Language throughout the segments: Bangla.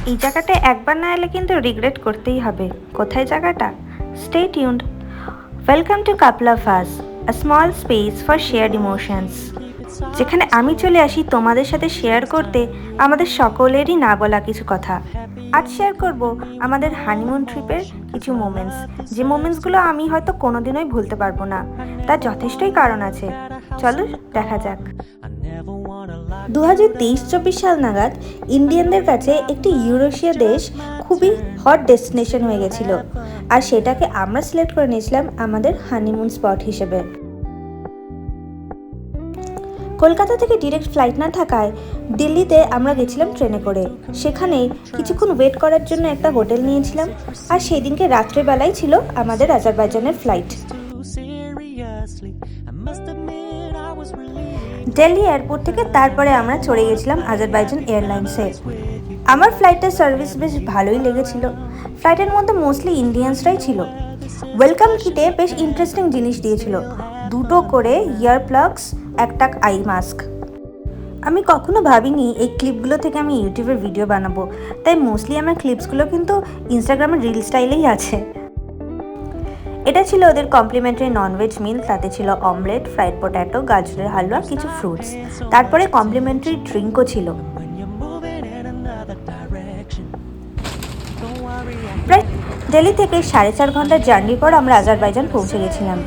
এই জায়গাটায় একবার না এলে কিন্তু রিগ্রেট করতেই হবে। কোথায় জায়গাটা? Stay tuned. Welcome to couple of us, a small space for shared emotions, যেখানে আমি চলে আসি তোমাদের সাথে শেয়ার করতে আমাদের সকলেরই না বলা কিছু কথা। আজ শেয়ার করব আমাদের হানিমুন ট্রিপের কিছু মোমেন্টস, যে মোমেন্টসগুলো আমি হয়তো কোনোদিনই ভুলতে পারবো না। তার যথেষ্টই কারণ আছে, চলো দেখা যাক। 2023-24 সাল নাগাদ ইন্ডিয়ানদের কাছে একটি ইউরোশিয়া দেশ খুবই হট ডেস্টিনেশন হয়ে গেছিল, আর সেটাকে আমরা সিলেক্ট করে নিয়েছিলাম আমাদের হানিমুন স্পট হিসেবে। কলকাতা থেকে ডিরেক্ট ফ্লাইট না থাকায় দিল্লিতে আমরা গেছিলাম ট্রেনে করে। সেখানে কিছুক্ষণ ওয়েট করার জন্য একটা হোটেল নিয়েছিলাম, আর সেই দিনকে রাত্রেবেলায় ছিল আমাদের আজারবাইজানের ফ্লাইট। দিল্লি এয়ারপোর্ট থেকে তারপরে আমরা চড়ে গেছিলাম আজারবাইজান এয়ারলাইন্সে। আমার ফ্লাইটের সার্ভিস বেশ ভালোই লেগেছিল। ফ্লাইটের মধ্যে মোস্টলি ইন্ডিয়ানসরাই ছিল। ওয়েলকাম কিটে বেশ ইন্টারেস্টিং জিনিস দিয়েছিল, 2টো করে ইয়ার প্লাগস, একটা আই মাস্ক। আমি কখনো ভাবিনি এই ক্লিপগুলো থেকে আমি ইউটিউবের ভিডিও বানাবো, তাই মোস্টলি আমার ক্লিপসগুলো কিন্তু ইনস্টাগ্রামের রিল স্টাইলেই আছে। এটা ছিল ওদের কমপ্লিমেন্টারি ননভেজ মিল, তাতে ছিল অমলেট, ফ্রাইড পটেটো, গাজরের হালুয়া, কিছু ফ্রুটস, তারপরে কমপ্লিমেন্টারি ড্রিঙ্কও ছিল। প্রায় দিল্লি থেকে 4.5 ঘন্টার জার্নির পর আমরা আজারবাইজান পৌঁছে গেছিলাম।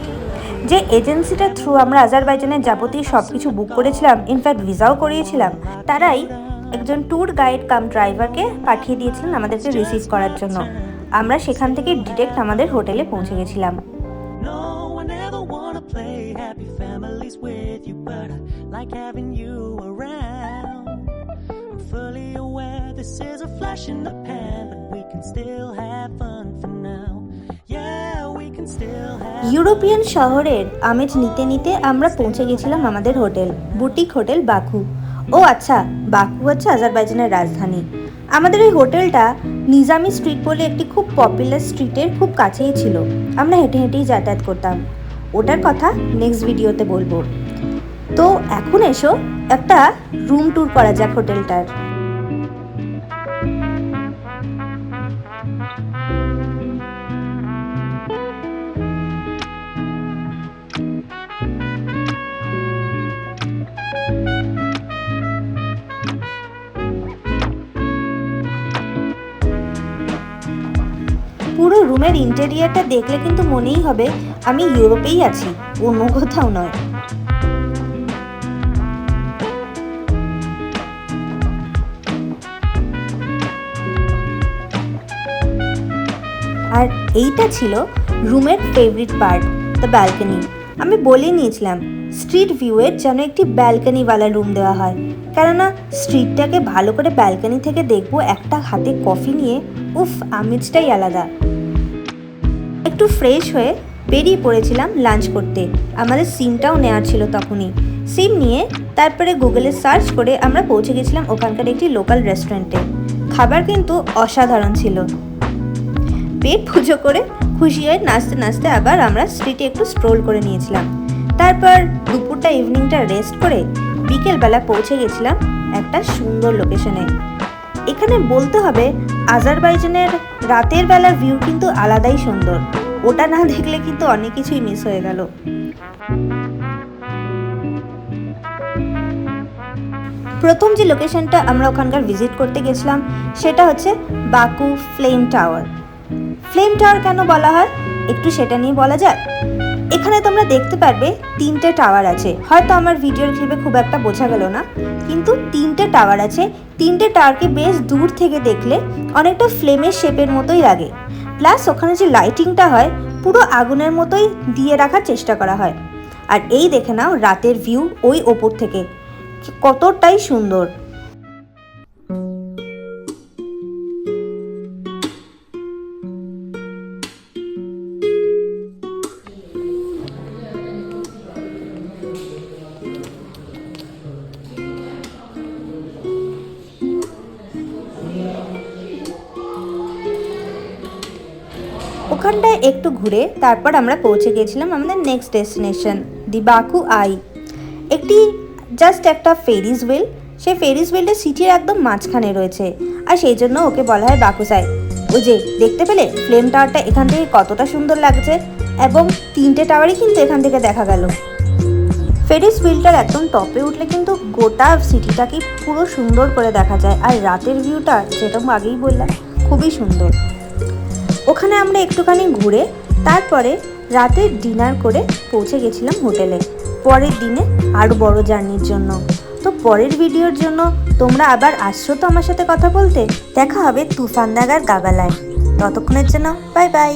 যে এজেন্সিটার থ্রু আমরা আজারবাইজানের যাবতীয় সব কিছু বুক করেছিলাম, ইনফ্যাক্ট ভিসাও করিয়েছিলাম, তারাই একজন ট্যুর গাইড কাম ড্রাইভারকে পাঠিয়ে দিয়েছিলেন আমাদেরকে রিসিভ করার জন্য। আমরা সেখান থেকে ডিরেক্ট আমাদের হোটেলে পৌঁছে গেছিলাম। ইউরোপিয়ান শহরের আমেজ নিতে নিতে আমরা পৌঁছে গেছিলাম আমাদের হোটেল, বুটিক হোটেল বাকু। ও আচ্ছা, বাকু হচ্ছে আজারবাইজানের রাজধানী। আমাদের এই হোটেলটা নিজামি স্ট্রিট বলে একটি খুব পপুলার স্ট্রিটের খুব কাছেই ছিল। আমরা হেঁটে হেঁটেই যাতায়াত করতাম। ওটার কথা নেক্সট ভিডিওতে বলবো। তো এখন এসো একটা রুম ট্যুর করা যাক হোটেলটার। পুরো রুমের ইন্টেরিয়ারটা দেখলে কিন্তু মনেই হবে আমি ইউরোপেই আছি, অন্য কোথাও নয়। আর এইটা ছিল রুমের ফেভারিট পার্ট, দ্য ব্যালকনি। আমি বলে নিয়েছিলাম স্ট্রিট ভিউয়ের যেন একটি ব্যালকনিওয়ালা রুম দেওয়া হয়, কেননা স্ট্রিটটাকে ভালো করে ব্যালকনি থেকে দেখবো একটা হাতে কফি নিয়ে। উফ, আমেজটাই আলাদা। একটু ফ্রেশ হয়ে বেরিয়ে পড়েছিলাম লাঞ্চ করতে। আমাদের সিমটাও নেওয়ার ছিল তখনই। সিম নিয়ে তারপরে গুগলে সার্চ করে আমরা পৌঁছে গেছিলাম ওখানকার একটি লোকাল রেস্টুরেন্টে। খাবার কিন্তু অসাধারণ ছিল। পেট পুজো করে খুশি হয়ে নাচতে নাচতে আবার আমরা স্ট্রিটে একটু স্ট্রোল করে নিয়েছিলাম। তারপর দুপুরটা ইভিনিংটা রেস্ট করে বিকেলবেলা পৌঁছে গেছিলাম একটা সুন্দর লোকেশনে। এখানে বলতে হবে আজারবাইজানের রাতের বেলার ভিউ কিন্তু আলাদাই সুন্দর। ওটা না দেখলে কিন্তু অনেক কিছুই মিস হয়ে গেল। প্রথম যে লোকেশনটা আমরা ওখানকার ভিজিট করতে গেছিলাম সেটা হচ্ছে Baku flame tower. Flame tower কেন বলা হয় একটু সেটা নিয়ে বলা যাক। এখানে তোমরা দেখতে পারবে 3টে টাওয়ার আছে। হয়তো আমার ভিডিওর ক্লিপে খুব একটা বোঝা গেল না, কিন্তু 3টে টাওয়ার আছে। 3টে টাওয়ারকে বেশ দূর থেকে দেখলে অনেকটা ফ্লেমের শেপের মতোই লাগে। প্লাস ওখানে যে লাইটিংটা হয় পুরো আগুনের মতোই দিয়ে রাখার চেষ্টা করা হয়। আর এই দেখে নাও রাতের ভিউ ওই ওপর থেকে কতটাই সুন্দর। ওখানটায় একটু ঘুরে তারপর আমরা পৌঁছে গেছিলাম আমাদের next destination, the Baku I. একটি জাস্ট একটা ফেরিজ হুইল, সে ফেরিস হুইলটা সিটির একদম মাঝখানে রয়েছে, আর সেই জন্য ওকে বলা হয় বাকুসাই। ওই যে দেখতে পেলে ফ্লেম টাওয়ারটা এখান থেকে কতটা সুন্দর লাগছে, এবং 3টে টাওয়ারই কিন্তু এখান থেকে দেখা গেল। ফেরিস হুইলটার একদম টপে উঠলে কিন্তু গোটা সিটিটাকে পুরো সুন্দর করে দেখা যায়, আর রাতের ভিউটা যেটা আগেই বললাম খুবই সুন্দর। ওখানে আমরা একটুখানি ঘুরে তারপরে রাতে ডিনার করে পৌঁছে গেছিলাম হোটেলে পরের দিনে আরও বড় জার্নির জন্য। তো পরের ভিডিওর জন্য তোমরা আবার আসছো তো আমার সাথে কথা বলতে। দেখা হবে তুফানদাগার গাগালায়। ততক্ষণের জন্য বাই বাই।